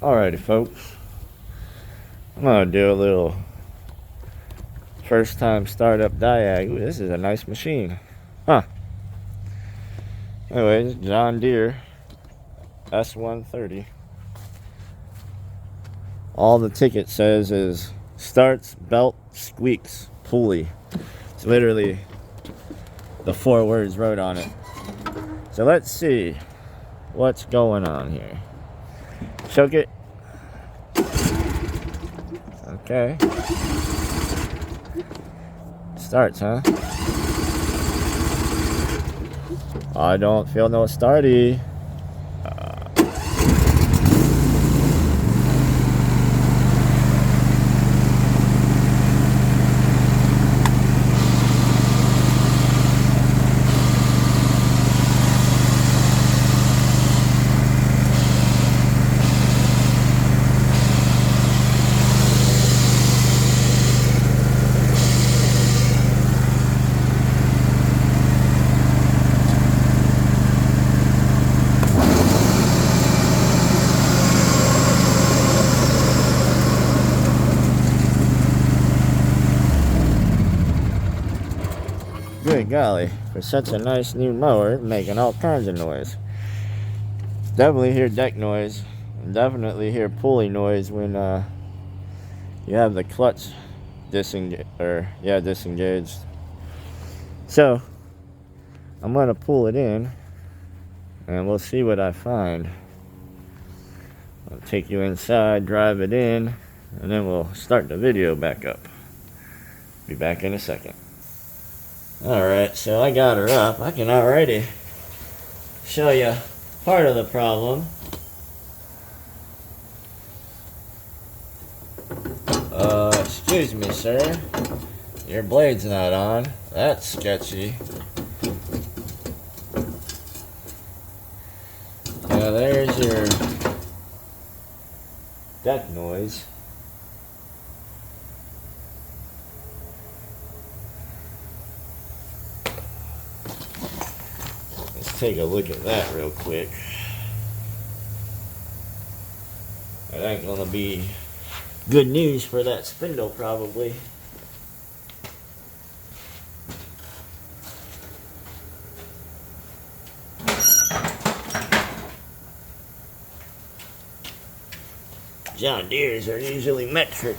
Alrighty, folks. I'm gonna do a little first time startup diag. Ooh, this is a nice machine. Huh. Anyways, John Deere S130. All the ticket says is starts, belt, squeaks, pulley. It's literally the 4 words wrote on it. So let's see what's going on here. Choke it. Okay. Starts, huh? I don't feel no starty. Good golly, for such a nice new mower, making all kinds of noise. Definitely hear deck noise, and definitely hear pulley noise when you have the clutch disengaged. So I'm gonna pull it in, and we'll see what I find. I'll take you inside, drive it in, and then we'll start the video back up. Be back in a second. Alright, so I got her up. I can already show you part of the problem. Excuse me, sir. Your blade's not on. That's sketchy. Now there's your deck noise. Take a look at that real quick. That ain't gonna be good news for that spindle, probably. John Deere's are usually metric.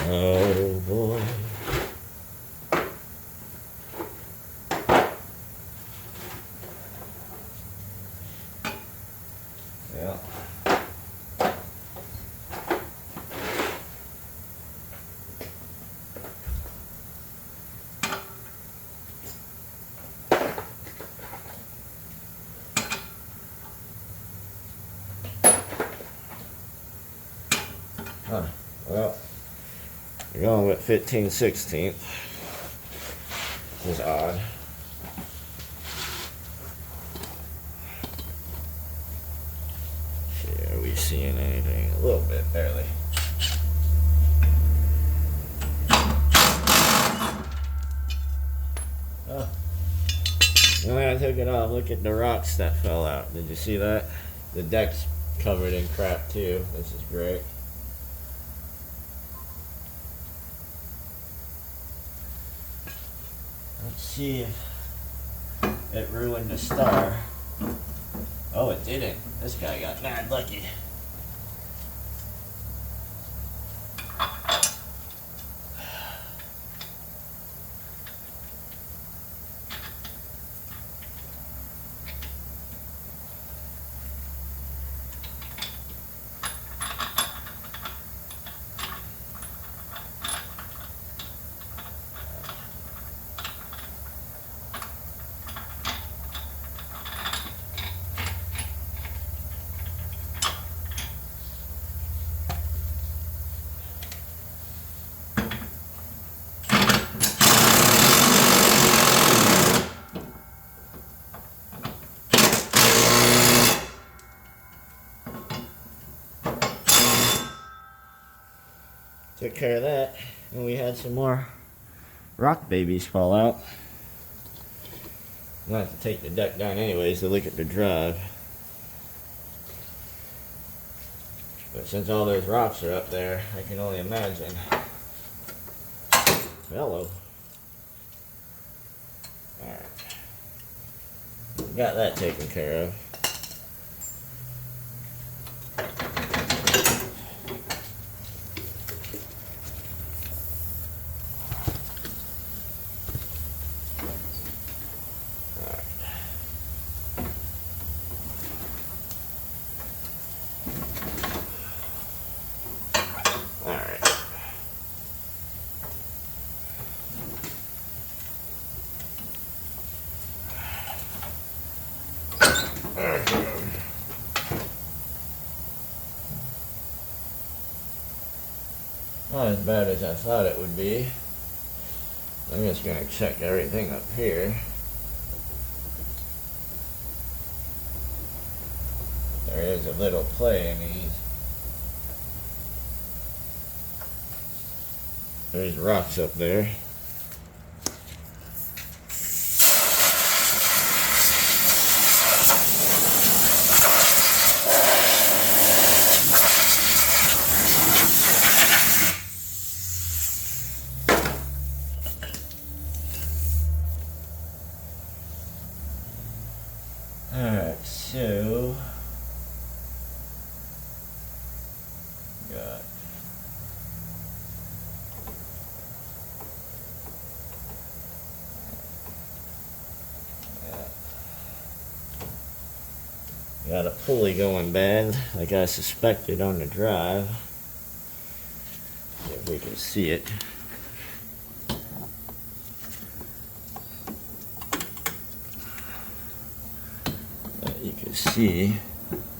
Oh boy. Yeah. Huh. Well, we're going with 15/16. Which is odd. See, are we seeing anything? A little bit, barely. Oh. When I took it off, look at the rocks that fell out. Did you see that? The deck's covered in crap too. This is great. Let's see if it ruined the star. Oh, it didn't. This guy got mad lucky. Took care of that, and we had some more rock babies fall out. I'm gonna have to take the deck down anyways to look at the drive. But since all those rocks are up there, I can only imagine. Hello. Alright. Got that taken care of. Not as bad as I thought it would be. I'm just going to check everything up here. There is a little play in these. There's rocks up there. Alright, so got got a pulley going bad, like I suspected on the drive. See if we can see it. You can see,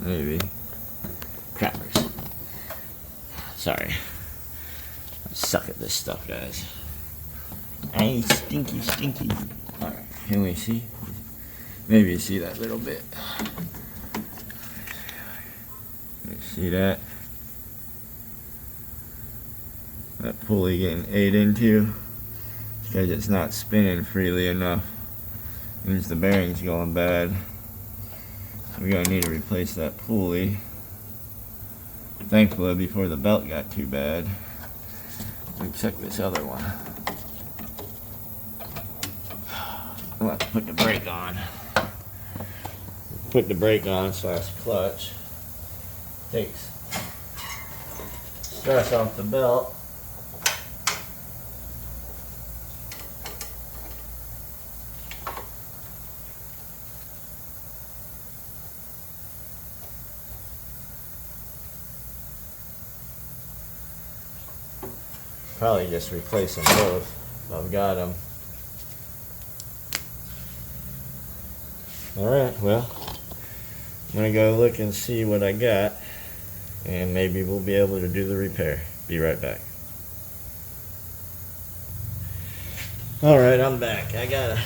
maybe, crackers. Sorry. I suck at this stuff, guys. Hey, stinky, stinky. Alright, can we see? Maybe you see that little bit. You see that? That pulley getting ate into because it's not spinning freely enough. Means the bearing's going bad. We're going to need to replace that pulley. Thankfully, before the belt got too bad. Let me check this other one. I'll have to put the brake on. Put the brake on / clutch. Takes stress off the belt. Probably just replace them both. I've got them. Alright, well, I'm going to go look and see what I got, and maybe we'll be able to do the repair. Be right back. Alright, I'm back. I got a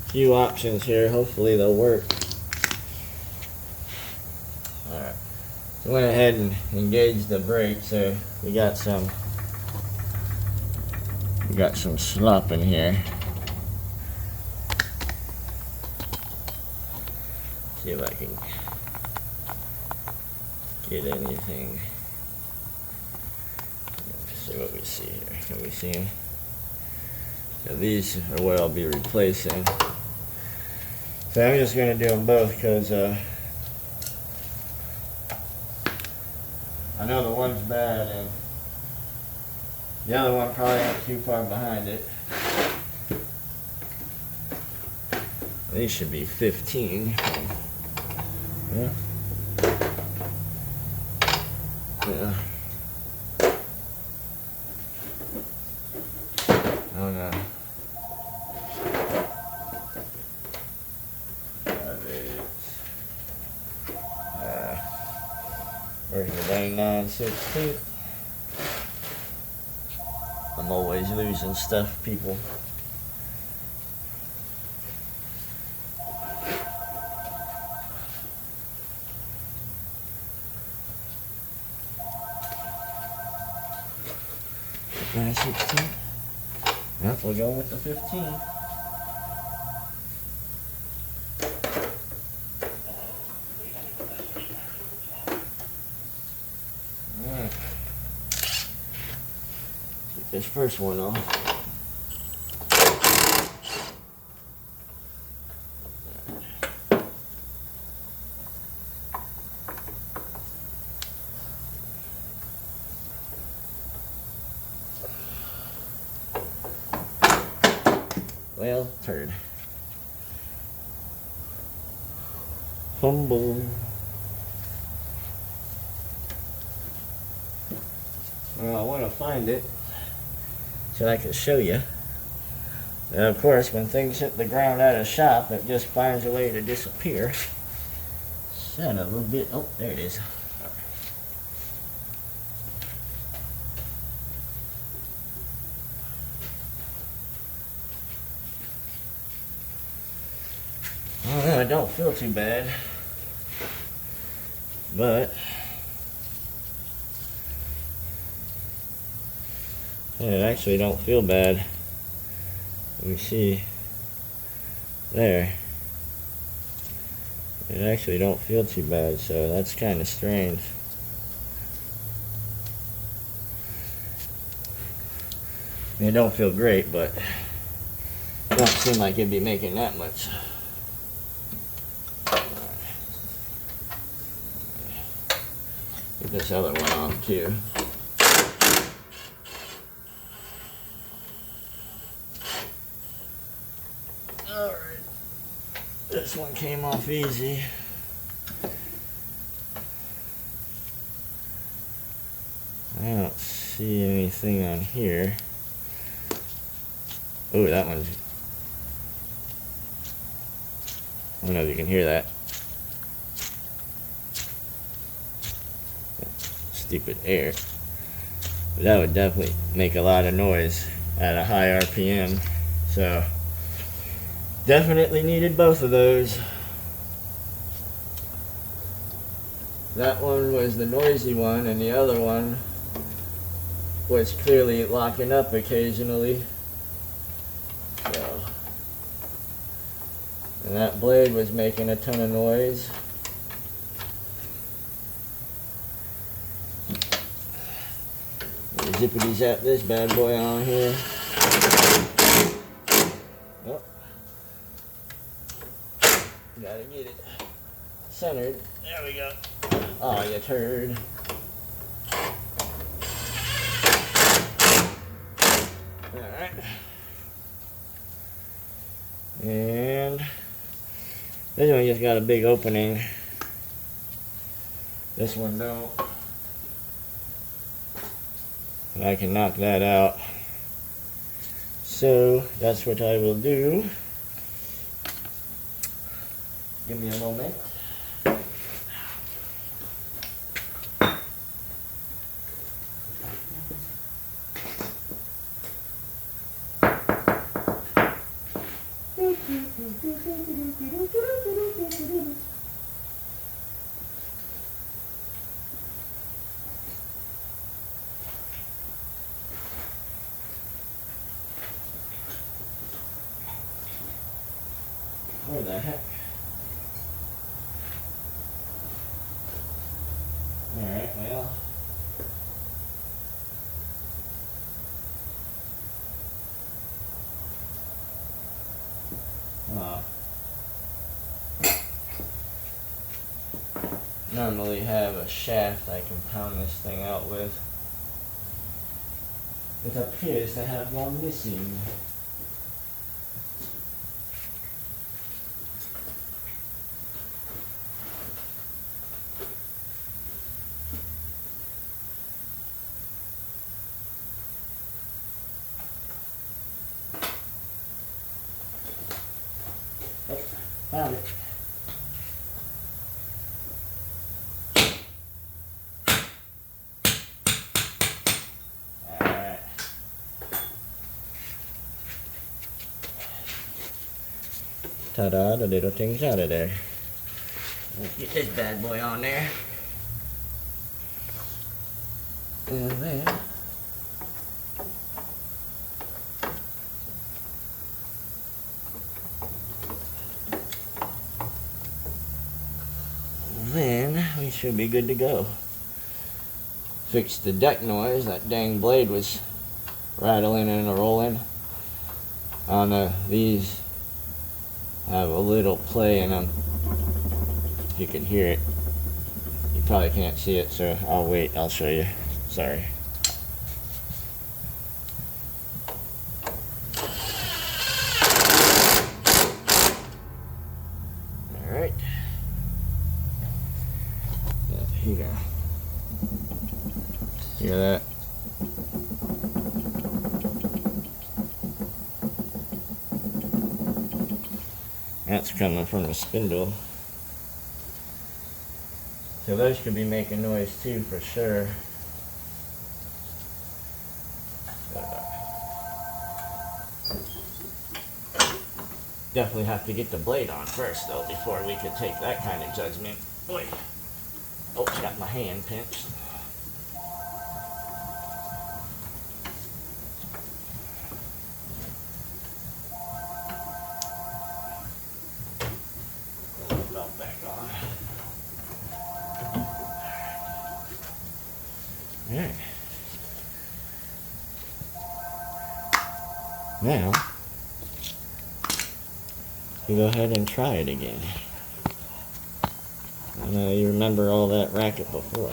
few options here. Hopefully they'll work. Alright. So I went ahead and engaged the brake, so we got some slop in here. See if I can get anything. Let's see what we see here. Can we see them? So these are what I'll be replacing. So I'm just going to do them both because I know the one's bad and the other one probably ain't too far behind it. These should be 15. Yeah. Yeah. Oh no. Where's the dang 9/16? I'm always losing stuff, people. 16. Yep, we'll go with the 15. Alright. Get this first one off. Well, turd. Humble. Well, I want to find it so I can show you. And of course, when things hit the ground at a shop, it just finds a way to disappear. Son of a bit. Oh, there it is. I don't know, it don't feel too bad, but it actually don't feel bad. Let me see. There. It actually don't feel too bad, so that's kind of strange. It don't feel great, but it don't seem like it'd be making that much. Get this other one off too. Alright. This one came off easy. I don't see anything on here. Oh, that one's... I don't know if you can hear that. Stupid air. But that would definitely make a lot of noise at a high RPM. So, definitely needed both of those. That one was the noisy one, and the other one was clearly locking up occasionally. So, and that blade was making a ton of noise. Zippity zap this bad boy on here. Oh. Gotta get it centered. There we go. Oh, you turd. Alright. And this one just got a big opening. This one don't. And I can knock that out. So that's what I will do. Give me a moment. Where the heck? Alright, well. Oh. Normally have a shaft I can pound this thing out with. It appears to have one missing. Oh, found it. Alright. Ta-da, the little thing's out of there. Let's get this bad boy on there. And then he should be good to go. Fixed the deck noise. That dang blade was rattling and rolling. I don't know, these have a little play in them. You can hear it. You probably can't see it, so I'll wait. I'll show you. Sorry. Alright. Here you go. Hear that? That's coming from the spindle. So those could be making noise too, for sure. Definitely have to get the blade on first, though, before we could take that kind of judgment. Boy. Oh, got my hand pinched. Belt back on. Alright. Now, we go ahead and try it again. I know you remember all that racket before.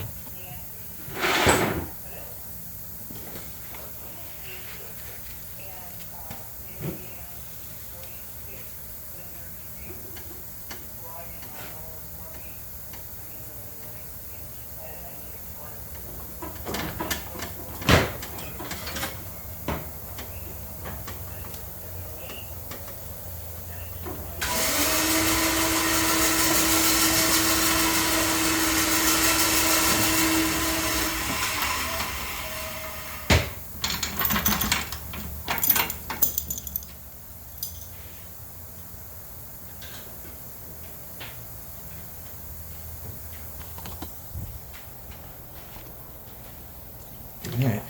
Alright.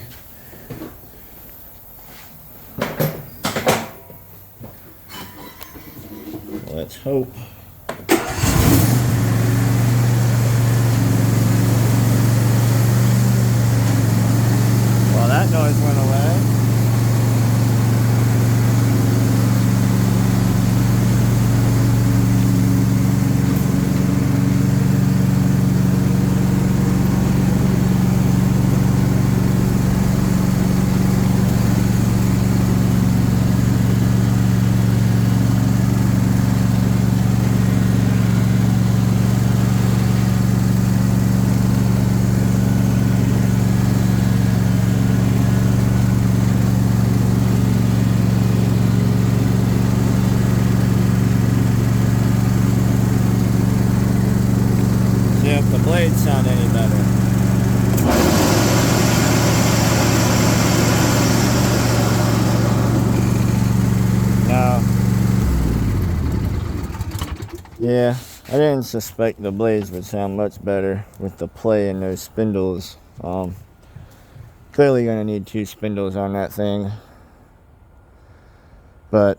Let's hope. Well, that noise went away. See if the blades sound any better. No. Yeah, I didn't suspect the blades would sound much better with the play in those spindles. Clearly gonna need 2 spindles on that thing. But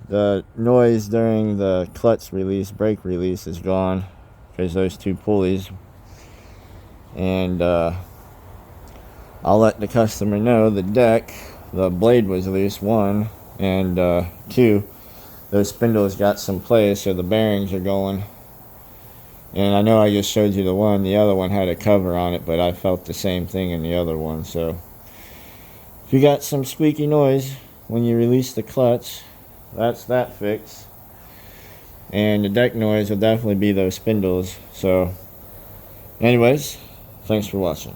the noise during the clutch release, brake release is gone. Because those 2 pulleys, and I'll let the customer know the deck, the blade was loose, 1, and 2, those spindles got some play, so the bearings are going. And I know I just showed you the one, the other one had a cover on it, but I felt the same thing in the other one. So if you got some squeaky noise when you release the clutch, that's that fix. And the deck noise will definitely be those spindles. So anyways, thanks for watching.